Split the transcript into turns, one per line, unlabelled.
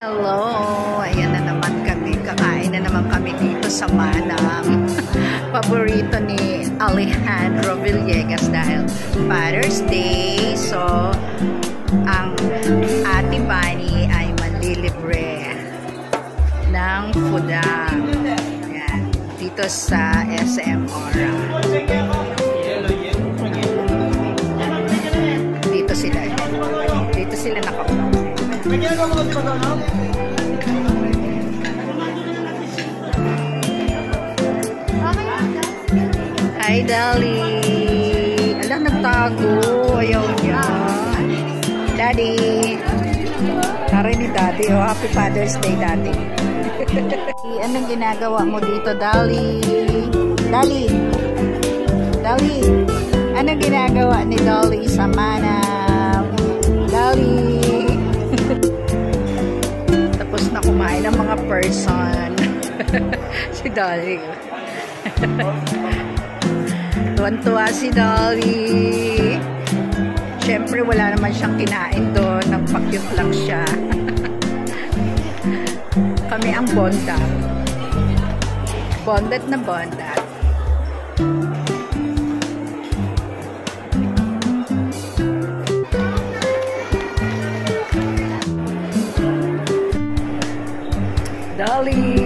Hello! Ayan na naman kami. Kakain na naman kami dito sa Manam. Paborito ni Alejandro Villegas dahil Father's Day. So, ang Ate Bunny ay manlilibre ng fudang. Ayan. Dito sa SM Aura. Dito sila. Dito sila nakapag. Hi, Dali. Ala, nagtago. Ayaw niya. Daddy. Tara ni Daddy. Oh, Happy Father's Day, Daddy. Anong ginagawa mo dito, Dali? Dali. Dali. Anong ginagawa ni Dali sa Manam? Dali. Tapos na kumain ng mga person. Si Dolly. Tuwan-tuwa si Dolly. Siyempre wala naman siyang kinain doon. Nagpakyut lang siya. Kami ang bonda. Bondat na bondat. Dolly!